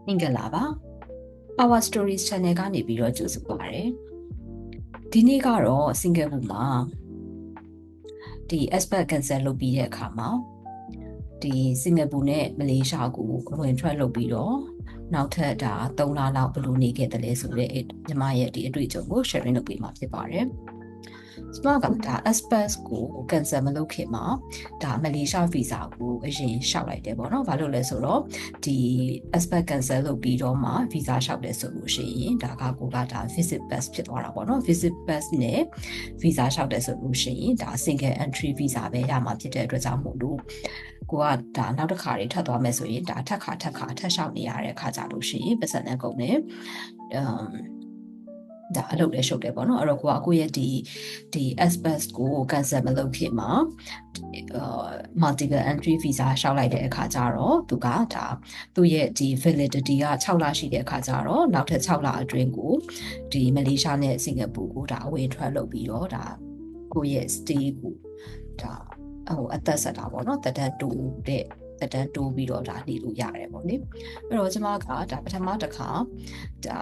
မင်္ဂလာပါ Our Stories Channel ကနေပြီးတော့ကြိုဆိုပါရစေဒီနေ့ကတော့စင်ကာပူမှာဒီ expat cancel လုပ်ပြီးတဲ့အခါမှာဒီစင်ကာပူနဲ့မလေးရှားကိုအဝင်ထွက်လုပ်ပြီးတော့နောက်ထပ်ဒါ3လလောက်ဘယ်လိုနေခဲ့တယ်လဲဆိုတဲ့ညီမရဲ့ဒီအတွေ့အကြုံကို sharing လုပ်ပေးမှာဖြစ်ပါတယ်စမကဒါ expat ကို cancel မလုပ်ခင်မှာဒါမလေးရှား visa ကိုအရင်လျှောက်လိုက်တယ်ပေါ့နော်။ဘာလို့လဲဆိုတော့ဒီ expat cancel လုပ်ပြီးတော့မှ visa လျှောက်တယ်ဆိုလို့ရှိရင်ဒါကကိုကဒါ visit pass ဖြစ်သွားတာပေါ့နော်။ visit pass နဲ့ visa လျှောက်တယ်ဆိုလို့ရှိရင်ဒါ single entry visa ပဲရမှာဖြစ်တဲ့အတွက်ကြောင့်မို့လို့ကိုကဒါနောက်တစ်ခါတွေထပ်သွားမယ်ဆိုရင်ဒါထပ်လျှောက်နေရတဲ့အခါကြလို့ရှိရင်ပတ်စံနဲ့ကုန်တယ်ဒါအလုပ်လည်းရှုပ်တယ်ပေါ့နော်အဲ့တော့ကိုကကိုရဲ့ဒီ expat ကို cancel မလုပ်ခင်မှာmultiple entry visa လျှောက်လိုက်တဲ့အခါကျတော့သူကဒါသူ့ရဲ့ဒီ validity က6လရှိတဲ့အခါကျတော့နောက်ထပ်6လအတွင်းကိုဒီမလေးရှားနဲ့စင်ကာပူကိုဒါအဝင်ထွက်လုပ်ပြီးတော့ဒါကိုရဲ့ stay ကိုဒါအသက်ဆက်တာပေါ့နော်တက်တက်တူတဲ့တက်တန်းတိုးပြီးတော့ဒါနေလို့ရတယ်ပေါ့လေအဲ့တော့ကျွန်မကဒါပထမတစ်ခါဒါ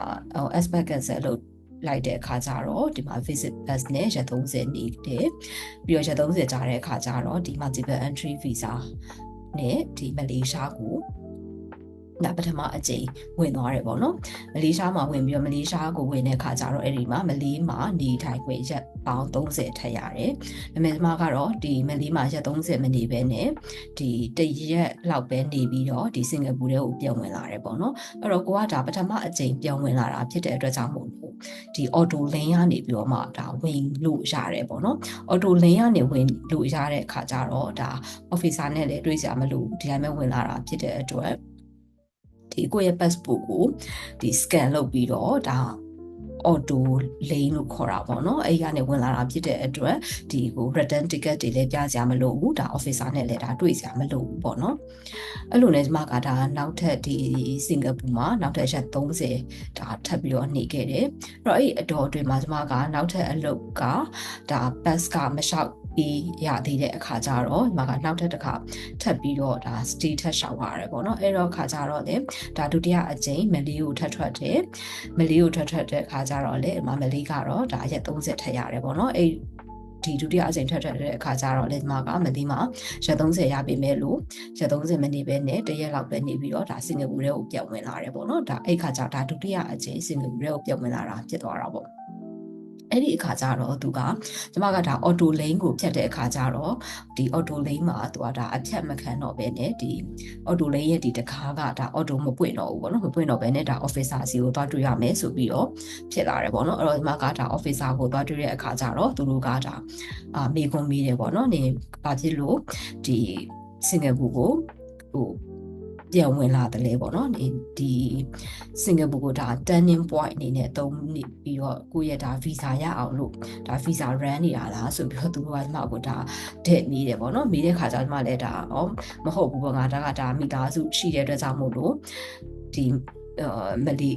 expat cancel လုပ်လိုက်တဲ့အခါကျတော့ဒီမှာ visit pass နဲ့ရက်30နေတယ်ပြီးတော့ရက်30ကြာတဲ့အခါကျတော့ဒီ multiple entry visa နဲ့ဒီမလေးရှားကိုဒါပထမအကြိမ်ဝင်သွားတယ်ပေါ့နော်မလေးရှားမှာဝင်ပြီးတော့မလေးရှားကိုဝင်တဲ့အခါကျတော့အဲ့ဒီမှာမလေးမှာနေထိုင်ခွင့်ရက်ပေါင်း30ထပ်ရတယ်။ဒါပေမဲ့ကျွန်မကတော့ဒီမလေးမှာရက်30မနေဘဲနဲ့ဒီတရက်လောက်ပဲနေပြီးတော့ဒီစင်ကာပူထဲကိုပြန်ဝင်လာတယ်ပေါ့နော်။အဲ့တော့ကိုကဒါပထမအကြိမ်ပြန်ဝင်လာတာဖြစ်တဲ့အတွက်ကြောင့်မို့လို့ဒီ auto lane ကနေပြီးတော့မှဒါဝင်လို့ရတယ်ပေါ့နော်။ auto lane ကနေဝင်လို့ရတဲ့အခါကျတော့ဒါ officer နဲ့လည်းတွေ့ကြမလို့ဒီတိုင်းပဲဝင်လာတာဖြစ်တဲ့အတွက်ဒီကိုရဲ့ passport ကိုဒီ scan လုပ်ပြီးတော့ဒါ auto lane လို့ခေါ်တာပေါ့နော်အဲ့ကနေဝင်လာတာဖြစ်တဲ့အတွက်ဒီကို return ticket တွေလည်းပြကြမလို့ဘူးဒါ officer နဲ့လည်းဒါတွေ့ကြမလို့ဘူးပေါ့နော်အဲ့လိုနဲ့ဒီမှာကဒါနောက်ထပ်ဒီစင်ကာပူမှာနောက်ထပ်ရက်30ဒါထပ်ပြီးတော့နေခဲ့တယ်အဲ့တော့အဲ့အတော်အတွင်းမှာဒီမှာကနောက်ထပ်အလုပ်ကဒါ pass ကမလျှောက်ပြီးရသေးတဲ့အခါကျတော့ဒီမှာကနောက်ထပ်တစ်ခါထပ်ပြီးတော့ဒါ stay ထပ်ရှောက်ရတယ်ပေါ့နော်အဲ့တော့အခါကျတော့လေဒါဒုတိယအကြိမ်မလေးကိုထပ်ထွက်တဲ့အခါကျတော့လေဒီမှာမလေးကတော့ဒါရက်30ထပ်ရတယ်ပေါ့နော်အဲ့ဒီဒုတိယအကြိမ်ထပ်တဲ့အခါကျတော့လေဒီမှာကမလေးမှာရက်30ရပြီမဲ့လို့ရက်30မနေပဲနဲ့တရက်လောက်ပဲနေပြီးတော့ဒါစင်ကာပူထဲကိုပြန်ဝင်လာတယ်ပေါ့နော်ဒါအဲ့ခါကျဒါဒုတိယအကြိမ်စင်ကာပူထဲကိုပြန်ဝင်လာတာဖြစ်သွားတာပေါ့အဲ့ဒီအခါကျတော့သူကကျမကဒါ auto lane ကိုဖြတ်တဲ့အခါကျတော့ဒီ auto lane မှာသူကဒါအဖြတ်မခံတော့ပဲနဲ့ဒီ auto lane ရဲ့ဒီတကားကဒါ auto မပွင့်တော့ဘူးပေါ့နော်မပွင့်တော့ပဲနဲ့ဒါ officer စီကိုသွားတွေ့ရမယ်ဆိုပြီးတော့ဖြစ်လာတယ်ပေါ့နော်အဲ့တော့ဒီမှာကဒါ officer ကိုသွားတွေ့တဲ့အခါကျတော့သူတို့ကဒါမေးခွန်းမေးတယ်ပေါ့နော်နေဘာဖြစ်လို့ဒီစင်ကာပူကိုဟိုပြန်ဝင်လာတယ်လေပေါ့နော်ဒီစင်ကာပူကိုဒါ turning point အနေနဲ့သုံးပြီးတော့ကိုယ့်ရဲ့ဒါ visa ရအောင်လို့ဒါ visa run နေတာလားဆိုပြီးတော့သူတို့ကကျွန်မကိုဒါတဲ့မိတယ်ပေါ့နော်မိတဲ့ခါကျကျွန်မလည်းဒါမဟုတ်ဘူးပေါ့ငါဒါမိသားစုရှိတဲ့အတွက်ကြောင့်မို့လို့ဒီမလေး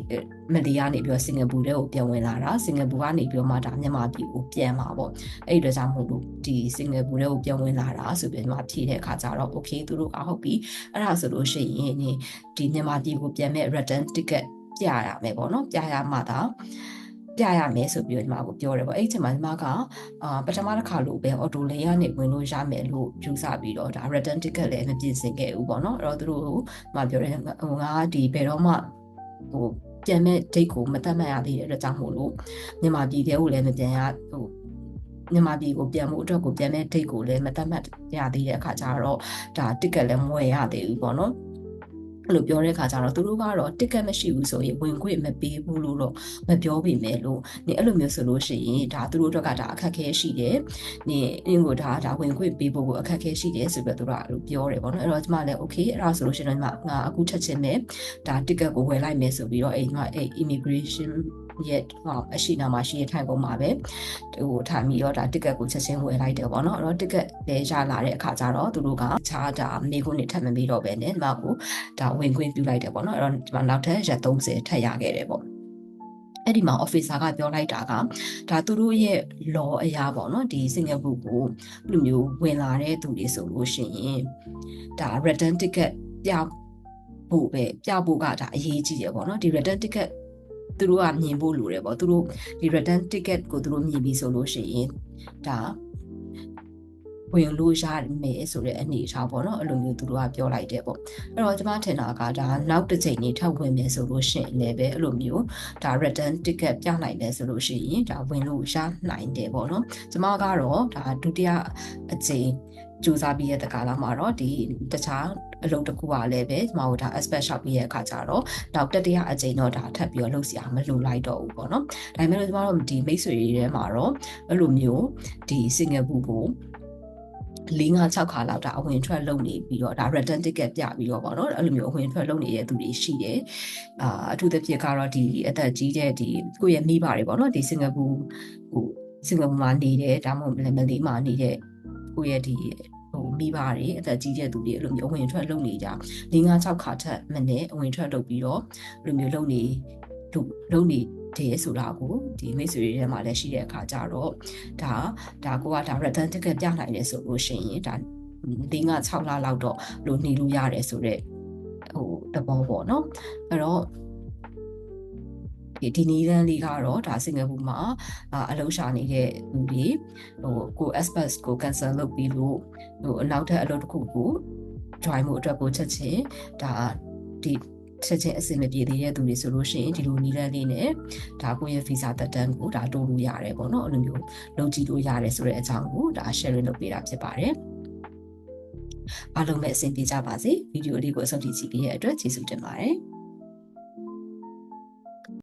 ကနေပြီးတော့စင်ကာပူထဲကိုပြန်ဝင်လာတာစင်ကာပူကနေပြီးတော့မှဒါမြန်မာပြည်ကိုပြန်มาပေါ့အဲ့ဒီတော့ကြောင့်မို့လို့ဒီစင်ကာပူထဲကိုပြန်ဝင်လာတာဆိုပြီးမှဖြေတဲ့အခါကျတော့ okay သူတို့ဟုတ်ပြီအဲ့ဒါဆိုလို့ရှိရင်ဒီမြန်မာပြည်ကိုပြန်မဲ့ return ticket ပြရမယ်ပေါ့နော်ပြရမှသာပြရမယ်ဆိုပြီးတော့ဒီမှာကိုပြောတယ်ပေါ့အဲ့ဒီချိန်မှာဒီမှာကပထမတစ်ခါလို့ပဲ auto lane ကနေဝင်လို့ရမယ်လို့ယူဆပြီးတော့ဒါ return ticket လည်းမပြင်ဆင်ခဲ့ဘူးပေါ့နော်အဲ့တော့သူတို့ကမှပြောတယ်ငါဒီဘယ်တော့မှဟိုပြန်မဲ့ date ကိုမသတ်မှတ်ရသေးတဲ့အတွက်ကြောင့်မို့လို့မြန်မာပြည်ထဲကိုလည်းမပြန်ရမြန်မာပြည်ကိုပြန်မှုအတွက်ကိုပြန်တဲ့ date ကိုလည်းမသတ်မှတ်ရသေးတဲ့အခါကျတော့ဒါ ticket လည်းမဝယ်ရသေးဘူးပေါ့နော်အဲ့လိုပြောတဲ့အခါကျတော့သူတို့ကတော့ ticket မရှိဘူးဆိုရင်ဝင်ခွင့်မပေးဘူးလို့တော့မပြောပေမဲ့လို့နေအဲ့လိုမျိုးဆိုလို့ရှိရင်ဒါသူတို့တို့ကဒါအခက်ခဲရှိတယ်နေအင်းကိုဒါဝင်ခွင့်ပေးဖို့ကိုအခက်ခဲရှိတယ်ဆိုပြီးတော့သူတို့ကအဲ့လိုပြောတယ်ပေါ့နော်အဲ့တော့ကျမလည်း okay အဲ့ဒါဆိုလို့ရှိရင်တော့ငါအခုချက်ချင်းပဲဒါ ticket ကိုဝယ်လိုက်မယ်ဆိုပြီးတော့အဲ့ immigration ရဲ့အရှိနာမှာရှိရထိုင်ကုန်မှာပဲထိုင်ပြီးတော့ဒါ ticket ကိုချက်ချင်းဝယ်လိုက်တယ်ပေါ့နော်အဲ့တော့ ticket လည်းရလာတဲ့အခါကျတော့သူတို့ကခြားဒါမိခွန်းတွေထပ်မပြီးတော့ပဲနဲ့ဒီမှာကိုဒါဝင်ခွင့်ပြုလိုက်တယ်ပေါ့နော်အဲ့တော့ဒီမှာနောက်ထပ်ရက်30ထပ်ရခဲ့တယ်ပေါ့အဲ့ဒီမှာ officer ကပြောလိုက်တာကဒါသူတို့ရဲ့ law အရာပေါ့နော်ဒီစင်ကာပူကိုလူမျိုးဝင်လာတဲ့သူတွေဆိုလို့ရှိရင်ဒါ return ticket ပြ ဖို့ပဲပြဖို့ကဒါအရေးကြီးတယ်ပေါ့နော်ဒီ return ticket သူတို့ကမြင်ဖို့လိုတယ်ပေါ့သူတို့ဒီ return ticket ကိုသူတို့မြင်ပြီးဆိုလို့ရှိရင်ဒါဝင်လို့ရမယ်ဆိုတဲ့အနေအထားပေါ့နော်အဲ့လိုမျိုးသူတို့ကပြောလိုက်တယ်ပေါ့အဲ့တော့ကျွန်မထင်တာကဒါနောက်တစ်ချိန်နေထပ်ဝင်မယ်ဆိုလို့ရှိရင်လည်းပဲအဲ့လိုမျိုးဒါ return ticket ပြနိုင်မယ်ဆိုလို့ရှိရင်ဒါဝင်လို့ရနိုင်တယ်ပေါ့နော်ကျွန်မကတော့ဒါဒုတိယအချိန်စူးစမ်းပြီးတဲ့ကာလမှာတော့ဒီတခြားအလုပ်တစ်ခုကလည်းပဲကျွန်မတို့ဒါ aspect shop ပြီးရဲ့အခါကျတော့နောက်တတိယအချိန်တော့ဒါထပ်ပြီးတော့လုပ်စရာမလိုလိုက်တော့ဘူးပေါ့နော်ဒါပေမဲ့ကျွန်မတို့ဒီမိတ်ဆွေတွေထဲမှာတော့အဲ့လိုမျိုးဒီစင်ကာပူကို4-5-6 ခါလောက်ဒါအဝင်ထွက်လုပ်နေပြီးတော့ဒါ return ticket ပြပြီးတော့ပေါ့နော်အဲ့လိုမျိုးအဝင်ထွက်လုပ်နေတဲ့သူတွေရှိတယ်အထူးသဖြင့်ကတော့ဒီအသက်ကြီးတဲ့ဒီကိုယ့်ရဲ့မိဘတွေပေါ့နော်ဒီစင်ကာပူမှာနေတယ်ဒါမှမဟုတ်မလေးမှာနေတဲ့ကိုယ့်ရဲ့ဒီမိဘတွေအသက်ကြီးတဲ့သူတွေအဲ့လိုမျိုးအဝင်ထွက်လုပ်နေကြ4-5-6 ခါထက်မနည်းအဝင်ထွက်လုပ်ပြီးတော့အဲ့လိုမျိုးလုပ်နေတယ်ဆိုတာကိုဒီမိတ်ဆွေတွေထဲမှာလည်းရှိတဲ့အခါကျတော့ဒါကိုကဒါ return ticket ပြနိုင်တယ်ဆိုလို့ရှိရင်ဒါ4-5-6 လလောက်တော့လို့နေလို့ရတယ်ဆိုတော့တဘောပေါ့နော်အဲ့တော့ဒီနီလန်လေးကတော့ဒါစင်ကာပူမှာအလုပ်ရှာနေတဲ့လူတွေကို express ကို cancel လုပ်ပြီးလို့နောက်ထပ်အလုပ်တစ်ခုကို join မှုအတွက်ကိုချက်ချင်းဒါဒီချက်ချင်းအဆင်မပြေသေးတဲ့သူတွေဆိုလို့ရှိရင်ဒီလိုနီလန်လေးနဲ့ဒါကိုယ့်ရဲ့ visa သက်တမ်းကိုဒါတိုးလို့ရတယ်ပေါ့နော်အဲ့လိုမျိုးလုပ်ကြည့်လို့ရတယ်ဆိုတဲ့အကြောင်းကိုဒါ sharing လုပ်ပေးတာဖြစ်ပါတယ်အားလုံးပဲအဆင်ပြေကြပါစေဗီဒီယိုလေးကိုအဆုံးထိကြည့်ပေးတဲ့အတွက်ကျေးဇူးတင်ပါတယ်